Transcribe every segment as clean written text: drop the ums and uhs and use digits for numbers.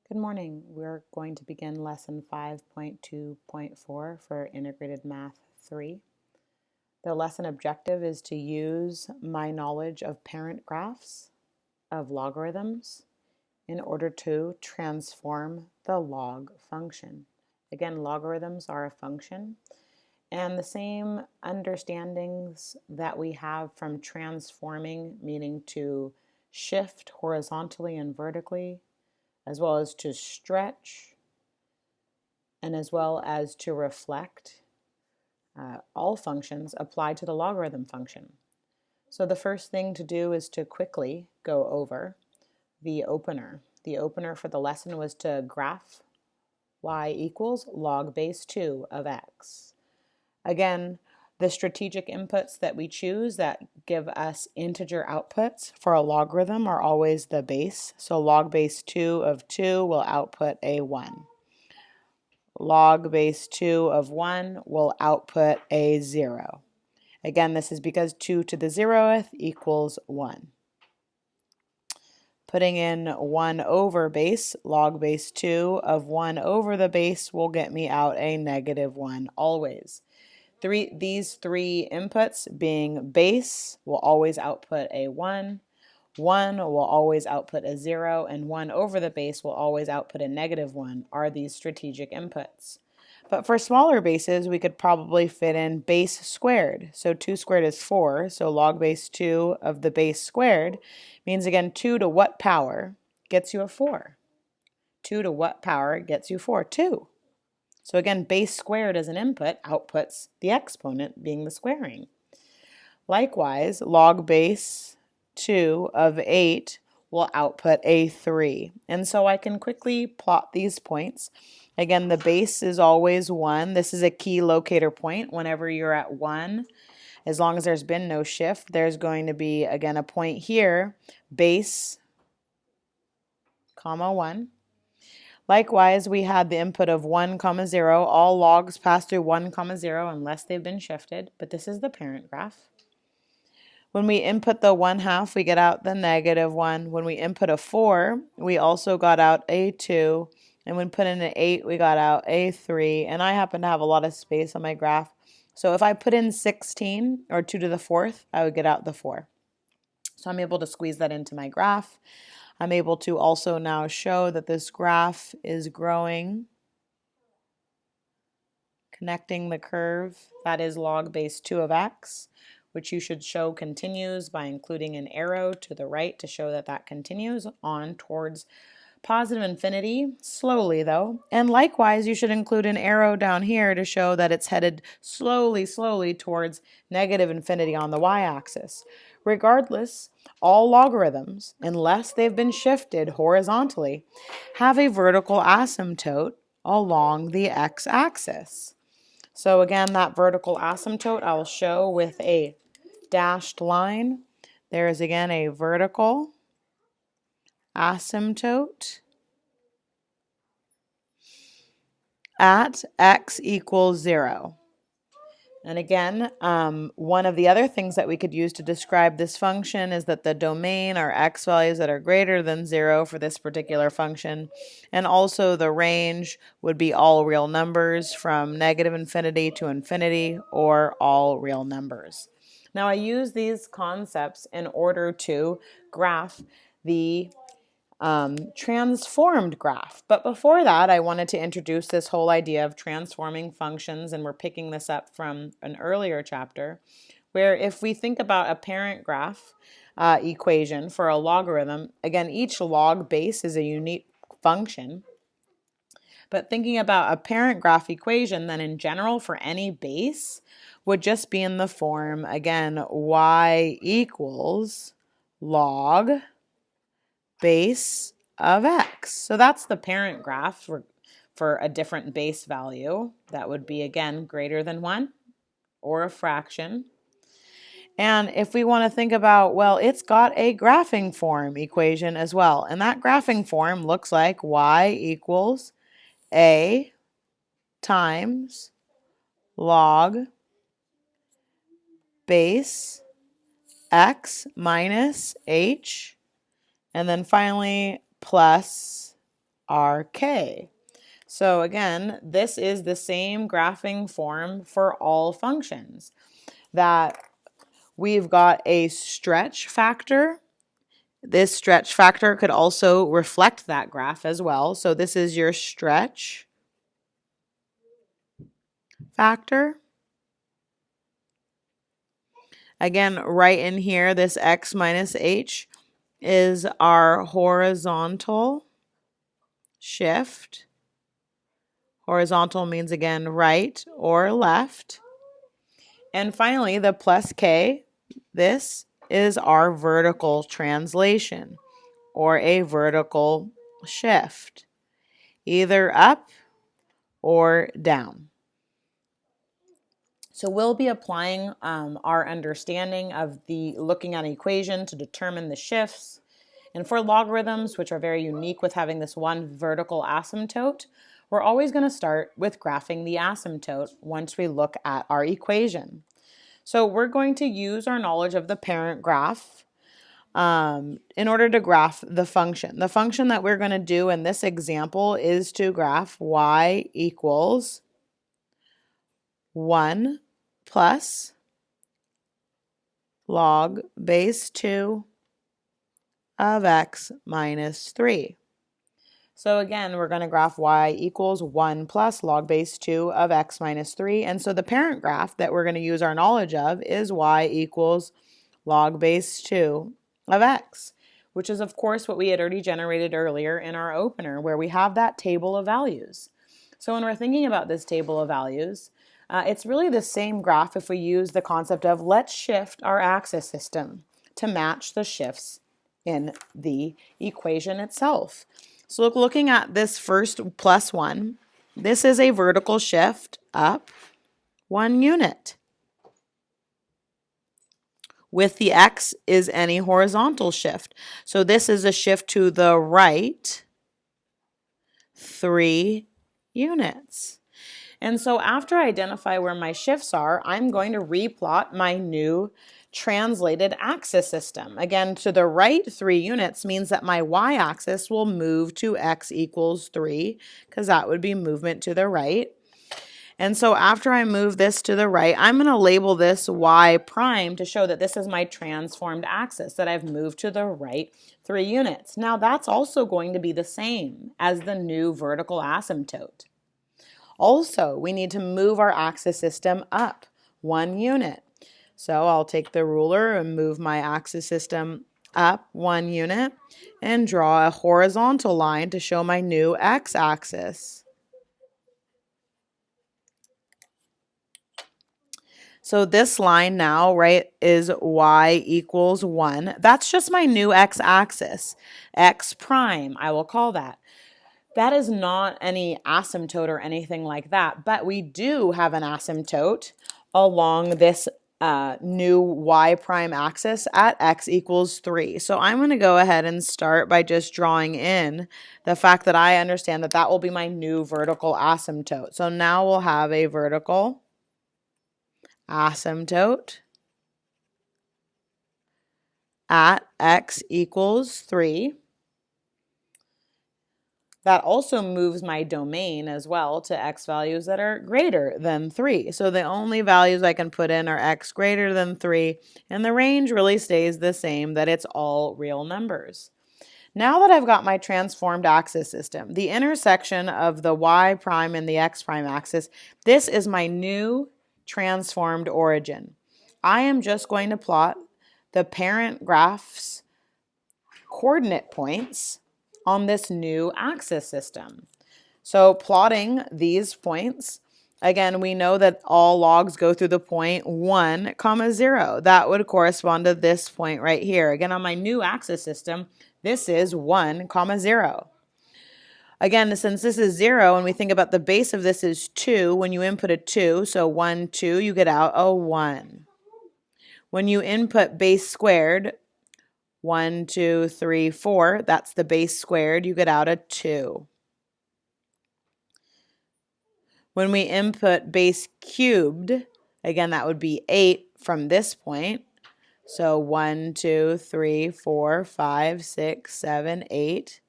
Good morning. We're going to begin lesson 5.2.4 for Integrated Math 3. The lesson objective is to use my knowledge of parent graphs, of logarithms, in order to transform the log function. Again, logarithms are a function, and the same understandings that we have from transforming, meaning to shift horizontally and vertically, as well as to stretch, and as well as to reflect, all functions apply to the logarithm function. So the first thing to do is to quickly go over the opener. The opener for the lesson was to graph y equals log base 2 of x. Again, the strategic inputs that we choose that give us integer outputs for a logarithm are always the base. So log base 2 of 2 will output a 1. Log base 2 of 1 will output a 0. Again, this is because 2 to the 0th equals 1. Putting in 1 over base, log base 2 of 1 over the base will get me out a negative 1 always. These three inputs being base will always output a 1. 1 will always output a 0, and 1 over the base will always output a negative 1 are these strategic inputs. But for smaller bases, we could probably fit in base squared. So 2 squared is 4, so log base 2 of the base squared means, again, 2 to what power gets you a 4? 2 to what power gets you 4? 2. So again, base squared as an input outputs the exponent, being the squaring. Likewise, log base 2 of 8 will output a 3. And so I can quickly plot these points. Again, the base is always 1. This is a key locator point. Whenever you're at 1, as long as there's been no shift, there's going to be, again, a point here, base, comma 1. Likewise, we had the input of 1, 0. All logs pass through 1, 0 unless they've been shifted, but this is the parent graph. When we input the 1/2, we get out the negative 1. When we input a 4, we also got out a 2. And when put in an 8, we got out a 3. And I happen to have a lot of space on my graph. So if I put in 16, or 2 to the 4th, I would get out the 4. So I'm able to squeeze that into my graph. I'm able to also now show that this graph is growing, connecting the curve, that is log base 2 of x, which you should show continues by including an arrow to the right to show that that continues on towards positive infinity, slowly though. And likewise, you should include an arrow down here to show that it's headed slowly towards negative infinity on the y-axis. Regardless, all logarithms, unless they've been shifted horizontally, have a vertical asymptote along the x-axis. So again, that vertical asymptote I'll show with a dashed line. There is again a vertical asymptote at x equals 0. And again, one of the other things that we could use to describe this function is that the domain are x values that are greater than 0 for this particular function. And also the range would be all real numbers from negative infinity to infinity, or all real numbers. Now I use these concepts in order to graph the transformed graph. But before that, I wanted to introduce this whole idea of transforming functions, and we're picking this up from an earlier chapter, where if we think about a parent graph equation for a logarithm, again, each log base is a unique function. But thinking about a parent graph equation, then in general for any base, would just be in the form, again, y equals log base of x. So that's the parent graph for a different base value. That would be, again, greater than 1 or a fraction. And if we want to think about, well, it's got a graphing form equation as well. And that graphing form looks like y equals a times log base x minus h, and then finally plus RK. So again, this is the same graphing form for all functions, that we've got a stretch factor. This stretch factor could also reflect that graph as well. So this is your stretch factor. Again, right in here, this x minus h is our horizontal shift. Horizontal means, again, right or left. And finally, the plus k, this is our vertical translation or a vertical shift, either up or down. So we'll be applying our understanding of the looking at an equation to determine the shifts. And for logarithms, which are very unique with having this one vertical asymptote, we're always going to start with graphing the asymptote once we look at our equation. So we're going to use our knowledge of the parent graph in order to graph the function. The function that we're going to do in this example is to graph y equals 1 plus log base 2 of x minus 3. So again, we're going to graph y equals 1 plus log base 2 of x minus 3. And so the parent graph that we're going to use our knowledge of is y equals log base 2 of x, which is of course what we had already generated earlier in our opener, where we have that table of values. So when we're thinking about this table of values, it's really the same graph if we use the concept of let's shift our axis system to match the shifts in the equation itself. So looking at this first plus 1, this is a vertical shift up 1 unit. With the x is any horizontal shift. So this is a shift to the right 3 units. And so after I identify where my shifts are, I'm going to replot my new translated axis system. Again, to the right 3 units means that my y-axis will move to x equals 3, because that would be movement to the right. And so after I move this to the right, I'm going to label this y prime to show that this is my transformed axis, that I've moved to the right 3 units. Now that's also going to be the same as the new vertical asymptote. Also, we need to move our axis system up 1 unit. So I'll take the ruler and move my axis system up 1 unit and draw a horizontal line to show my new x-axis. So this line now, right, is y equals 1. That's just my new x-axis. X prime, I will call that. That is not any asymptote or anything like that, but we do have an asymptote along this new y prime axis at x equals 3. So I'm going to go ahead and start by just drawing in the fact that I understand that that will be my new vertical asymptote. So now we'll have a vertical asymptote at x equals 3. That also moves my domain as well to x values that are greater than 3. So the only values I can put in are x greater than 3, and the range really stays the same, that it's all real numbers. Now that I've got my transformed axis system, the intersection of the y prime and the x prime axis, this is my new transformed origin. I am just going to plot the parent graph's coordinate points on this new axis system. So plotting these points, again, we know that all logs go through the point 1, 0. That would correspond to this point right here. Again, on my new axis system, this is 1, 0. Again, since this is 0, and we think about the base of this is 2, when you input a 2, so 1, 2, you get out a 1. When you input base squared, 1, 2, 3, 4, that's the base squared, you get out a 2. When we input base cubed, again, that would be 8 from this point. So 1, 2, 3, 4, 5, 6, 7, 8.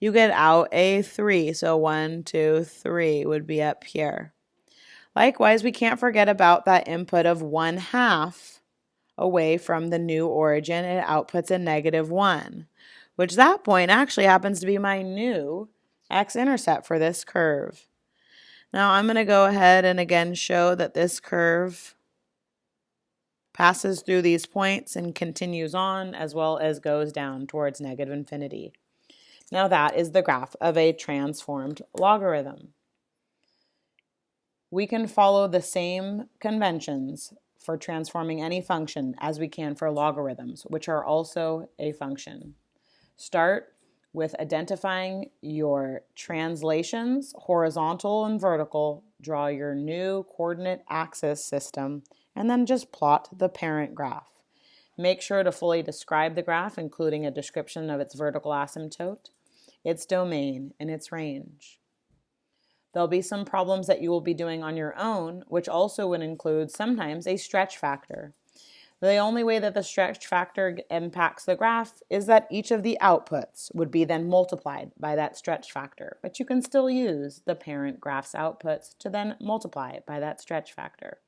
you get out a 3. So 1, 2, 3 would be up here. Likewise, we can't forget about that input of 1/2 away from the new origin. It outputs a -1, which that point actually happens to be my new x-intercept for this curve. Now I'm going to go ahead and again show that this curve passes through these points and continues on, as well as goes down towards -infinity. Now that is the graph of a transformed logarithm. We can follow the same conventions for transforming any function as we can for logarithms, which are also a function. Start with identifying your translations, horizontal and vertical, draw your new coordinate axis system, and then just plot the parent graph. Make sure to fully describe the graph, including a description of its vertical asymptote, its domain, and its range. There'll be some problems that you will be doing on your own, which also would include sometimes a stretch factor. The only way that the stretch factor impacts the graph is that each of the outputs would be then multiplied by that stretch factor, but you can still use the parent graph's outputs to then multiply by that stretch factor.